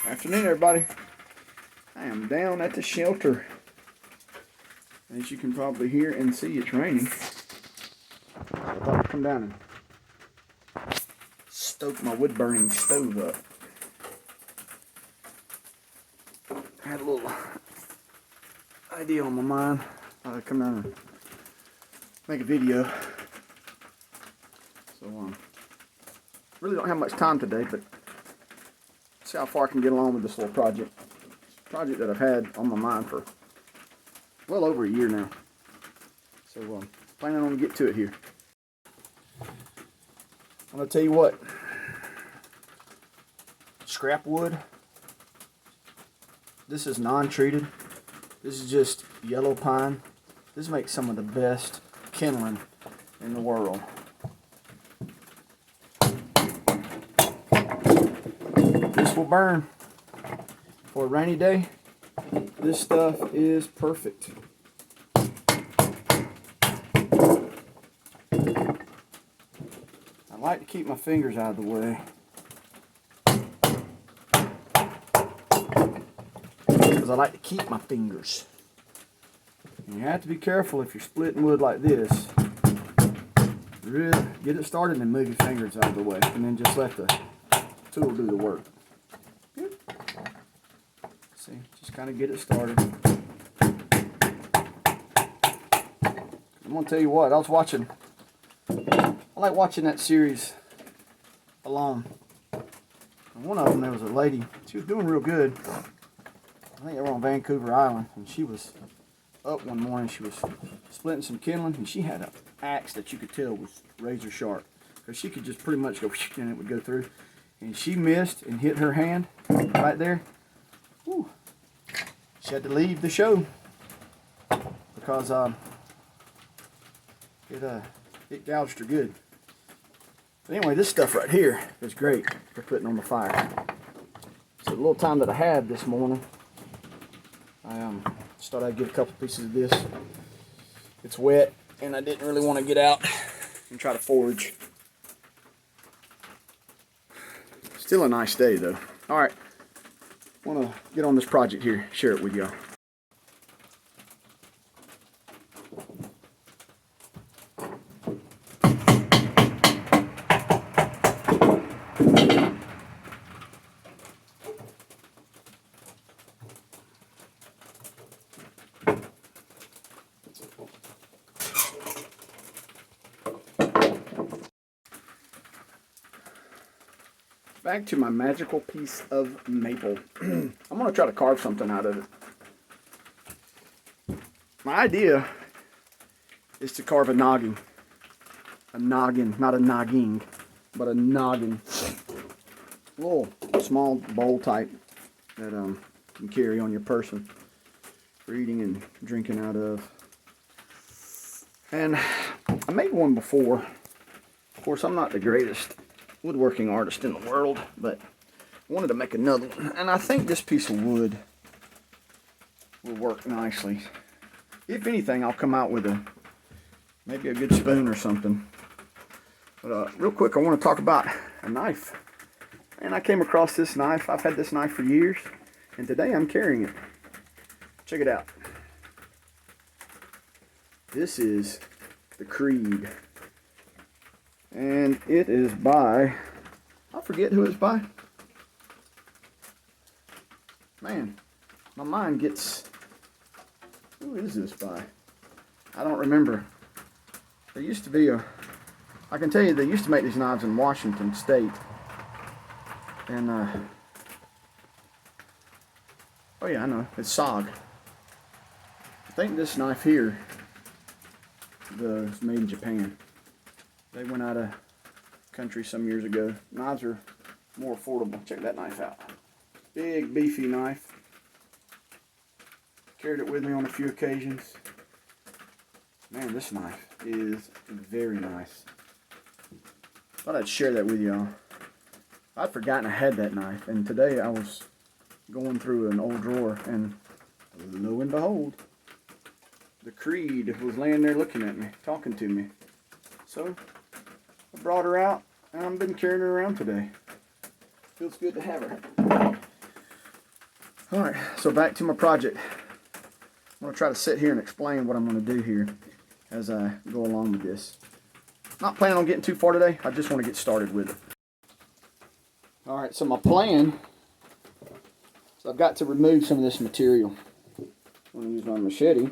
Afternoon, everybody. I am down at the shelter. As you can probably hear and see, it's raining. I thought I'd come down and stoke my wood burning stove up. I had a little idea on my mind. I thought I'd come down and make a video. So, really don't have much time today, but see how far I can get along with this little project. Project that I've had on my mind for well over a year now. So planning on to get to it here. I'm gonna tell you what. Scrap wood. This is non-treated. This is just yellow pine. This makes some of the best kindling in the world. This will burn for a rainy day. This stuff is perfect. I like to keep my fingers out of the way because I like to keep my fingers. And you have to be careful if you're splitting wood like this. Really get it started and move your fingers out of the way, and then just let the tool do the work. See, just kind of get it started. I'm gonna tell you what, I like watching that series Alone. And one of them, there was a lady, she was doing real good. I think they were on Vancouver Island, and she was up one morning, she was splitting some kindling, and she had an axe that you could tell was razor sharp, because she could just pretty much go and it would go through. And she missed and hit her hand right there. Whew. She had to leave the show because it gouged her good. But anyway, this stuff right here is great for putting on the fire. So the little time that I had this morning, I just thought I'd get a couple pieces of this. It's wet, and I didn't really want to get out and try to forage. Still a nice day though. All right, I want to get on this project here, share it with y'all. Back to my magical piece of maple. I'm going to try to carve something out of it. My idea is to carve a noggin. A noggin, not a noggin, but a noggin. A little small bowl type that you can carry on your person for eating and drinking out of. And I made one before. Of course, I'm not the greatest woodworking artist in the world, but I wanted to make another one, and I think this piece of wood will work nicely. If anything, I'll come out with maybe a good spoon or something. But real quick, I want to talk about a knife. And I came across this knife. I've had this knife for years, and today I'm carrying it. Check it out. This is the Creed. And it is by, I forget who it's by. Man, my mind gets, who is this by? I don't remember. There used to be I can tell you they used to make these knives in Washington State. And, oh yeah, I know, it's SOG. I think this knife here is made in Japan. They went out of country some years ago. Knives are more affordable. Check that knife out. Big, beefy knife. Carried it with me on a few occasions. Man, this knife is very nice. Thought I'd share that with y'all. I'd forgotten I had that knife, and today I was going through an old drawer, and lo and behold, the Creed was laying there looking at me, talking to me. So I brought her out, and I've been carrying her around today. Feels good to have her. Alright, so back to my project. I'm going to try to sit here and explain what I'm going to do here as I go along with this. Not planning on getting too far today, I just want to get started with it. Alright, so my plan is I've got to remove some of this material. I'm going to use my machete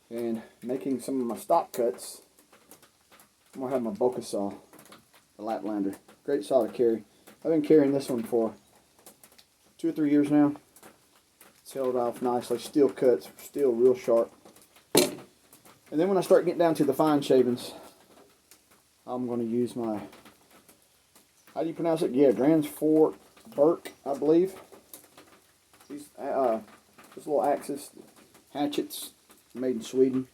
and making some of my stop cuts. I'm going to have my Boca saw, the Laplander. Great saw to carry. I've been carrying this one for 2 or 3 years now. It's held off nicely, steel cuts, still real sharp. And then when I start getting down to the fine shavings, I'm going to use my, how do you pronounce it? Yeah, Grans Fort Burke, I believe. These little axes, hatchets, made in Sweden.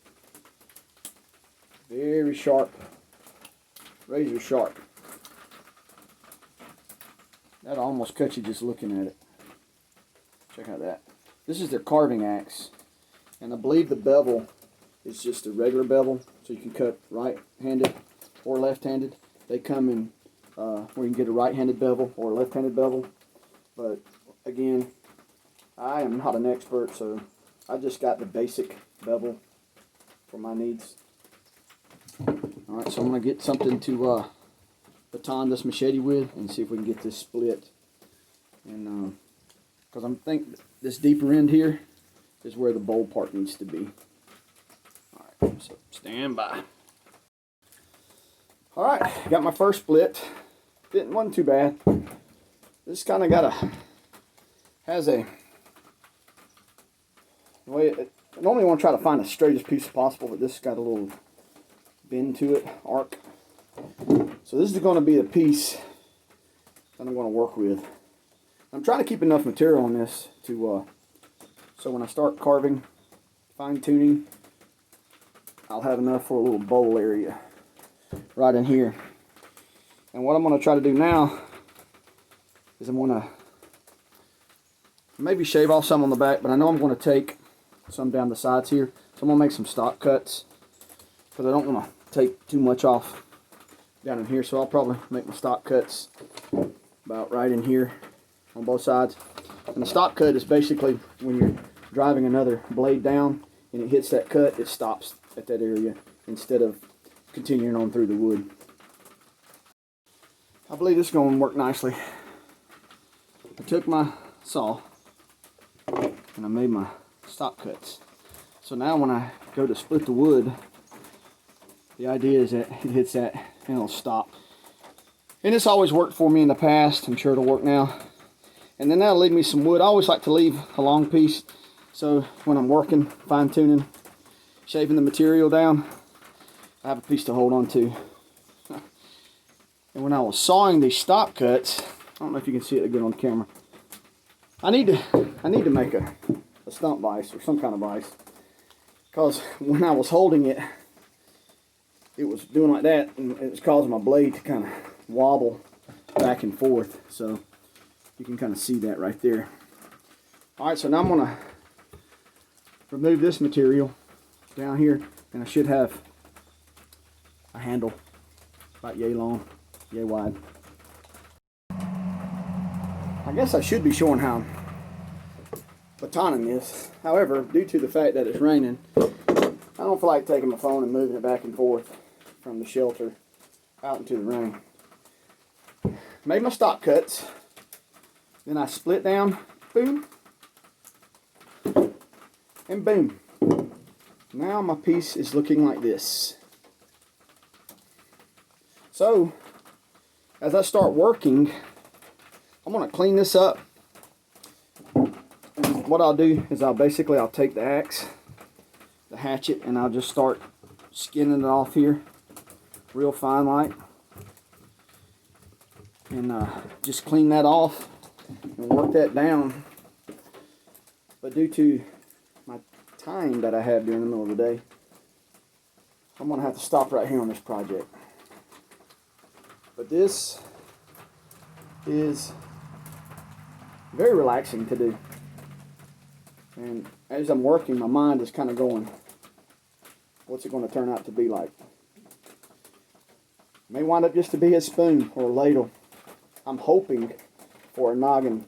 Very sharp, razor sharp. That'll almost cut you just looking at it. Check out that. This is their carving axe, and I believe the bevel is just a regular bevel, so you can cut right-handed or left-handed. They come in where you can get a right-handed bevel or a left-handed bevel, but again, I am not an expert, so I just got the basic bevel for my needs. Alright, so I'm going to get something to baton this machete with and see if we can get this split. And because I'm thinking this deeper end here is where the bowl part needs to be. Alright, so stand by. Alright, got my first split. Wasn't too bad. This kind of has a way. I normally want to try to find the straightest piece possible, but this has got a little bend to it, arc. So this is going to be the piece that I'm going to work with. I'm trying to keep enough material on this to so when I start carving, fine tuning, I'll have enough for a little bowl area right in here. And what I'm going to try to do now is I'm going to maybe shave off some on the back, but I know I'm going to take some down the sides here. So I'm going to make some stop cuts because I don't want to take too much off down in here. So I'll probably make my stop cuts about right in here on both sides. And the stop cut is basically when you're driving another blade down and it hits that cut, it stops at that area instead of continuing on through the wood. I believe this is going to work nicely. I took my saw and I made my stop cuts. So now when I go to split the wood, the idea is that it hits that and it'll stop. And this always worked for me in the past. I'm sure it'll work now. And then that'll leave me some wood. I always like to leave a long piece, so when I'm working, fine tuning, shaving the material down, I have a piece to hold on to. And when I was sawing these stop cuts, I don't know if you can see it good on camera. I need to make a stump vise or some kind of vise, because when I was holding it, it was doing like that, and it was causing my blade to kind of wobble back and forth. So you can kind of see that right there. Alright, so now I'm going to remove this material down here, and I should have a handle about yay long, yay wide. I guess I should be showing how I'm batoning this. However, due to the fact that it's raining, I don't feel like taking my phone and moving it back and forth from the shelter out into the rain. Made my stop cuts. Then I split down, boom, and boom. Now my piece is looking like this. So, as I start working, I'm going to clean this up. And what I'll do is I'll take the axe, the hatchet, and I'll just start skinning it off here, real fine like. And just clean that off and work that down. But due to my time that I have during the middle of the day, I'm going to have to stop right here on this project. But this is very relaxing to do. And as I'm working, my mind is kind of going, what's it going to turn out to be like? May wind up just to be a spoon or a ladle. I'm hoping for a noggin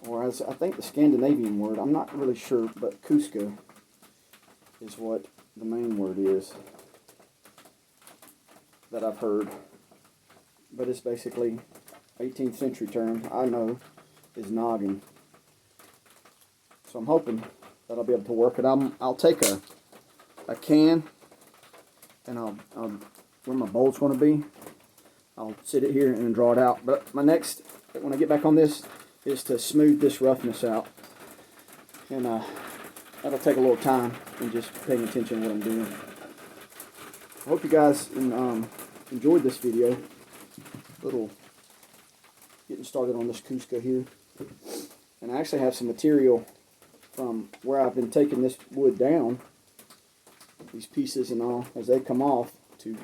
or as I think the Scandinavian word, I'm not really sure, but Cusco is what the main word is that I've heard. But it's basically 18th century term, I know, is noggin. So I'm hoping that I'll be able to work it. I'll take a can, and I'll where my bolt's going to be, I'll sit it here and then draw it out. But my next, when I get back on this, is to smooth this roughness out. And that'll take a little time and just paying attention to what I'm doing. I hope you guys enjoyed this video. Little getting started on this Cusco here. And I actually have some material from where I've been taking this wood down, these pieces and all, as they come off, to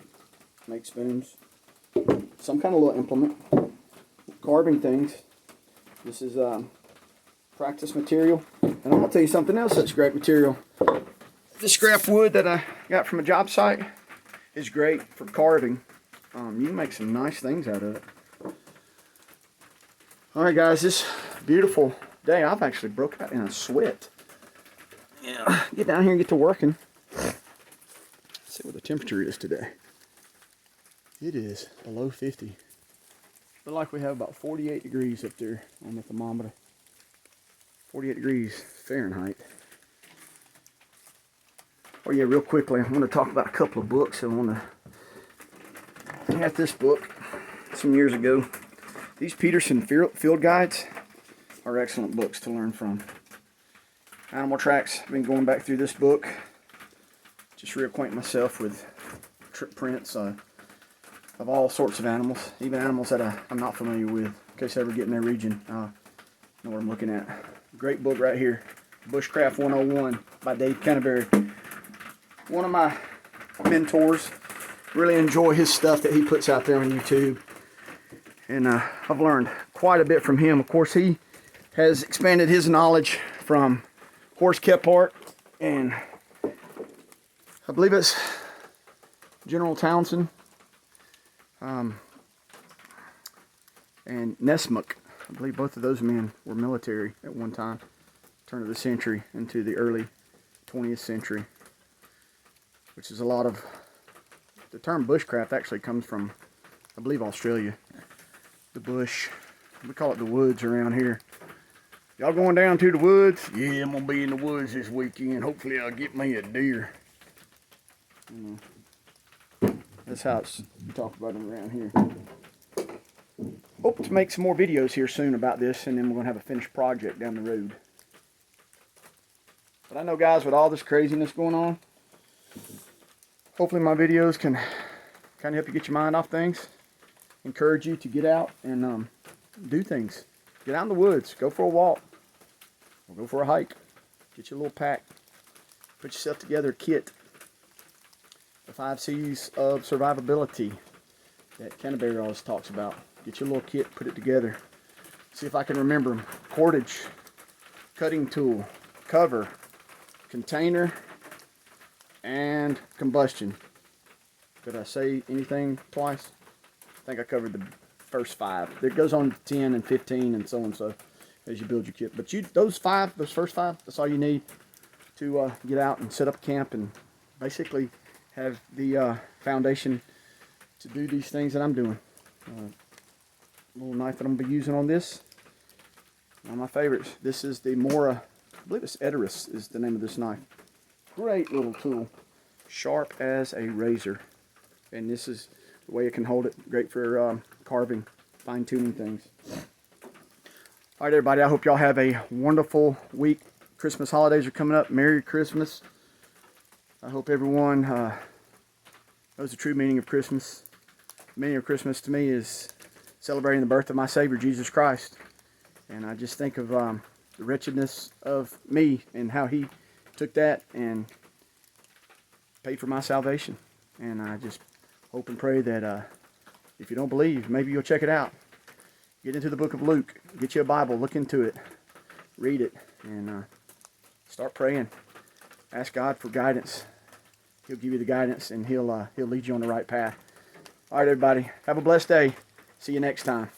make spoons. Some kind of little implement. Carving things. This is practice material. And I'm going to tell you something else that's great material. This scrap wood that I got from a job site is great for carving. You can make some nice things out of it. Alright guys, this beautiful day, I've actually broke out in a sweat. Yeah, get down here and get to working. Let's see what the temperature is today. It is below 50. Look like we have about 48 degrees up there on the thermometer. 48 degrees Fahrenheit. Oh yeah, real quickly, I want to talk about a couple of books. I had this book some years ago. These Peterson Field Guides are excellent books to learn from. Animal Tracks, I've been going back through this book. Just reacquaint myself with prints of all sorts of animals. Even animals that I'm not familiar with. In case I ever get in their region, know what I'm looking at. Great book right here. Bushcraft 101 by Canterbury. One of my mentors. Really enjoy his stuff that he puts out there on YouTube. And I've learned quite a bit from him. Of course, he has expanded his knowledge from Horse Kephart and I believe it's General Townsend and Nesmuk. I believe both of those men were military at one time, turn of the century into the early 20th century, which is a lot of, the term bushcraft actually comes from, I believe, Australia. The bush, we call it the woods around here. Y'all going down to the woods? Yeah, I'm gonna be in the woods this weekend. Hopefully I'll get me a deer. That's how you talk about them around here. Hope to make some more videos here soon about this, and then we're gonna have a finished project down the road. But I know, guys, with all this craziness going on, hopefully my videos can kind of help you get your mind off things. Encourage you to get out and do things. Get out in the woods. Go for a walk. Or go for a hike. Get your little pack. Put yourself together a kit. The 5 C's of survivability that Canterbury always talks about. Get your little kit. Put it together. See if I can remember them. Cordage. Cutting tool. Cover. Container. And combustion. Did I say anything twice? I think I covered the first 5. It goes on to 10 and 15 and so on, so as you build your kit. But those first 5, that's all you need to get out and set up camp and basically have the foundation to do these things that I'm doing. Little knife that I'm going to be using on this. One of my favorites. This is the Mora, I believe it's Edoris is the name of this knife. Great little tool. Sharp as a razor. And this is the way it can hold it. Great for carving, fine-tuning things. All right, everybody. I hope y'all have a wonderful week. Christmas holidays are coming up. Merry Christmas. I hope everyone knows the true meaning of Christmas. The meaning of Christmas to me is celebrating the birth of my Savior, Jesus Christ. And I just think of the wretchedness of me and how He took that and paid for my salvation. And I just hope and pray that if you don't believe, maybe you'll check it out. Get into the book of Luke. Get you a Bible. Look into it. Read it. And start praying. Ask God for guidance. He'll give you the guidance, and He'll lead you on the right path. All right, everybody. Have a blessed day. See you next time.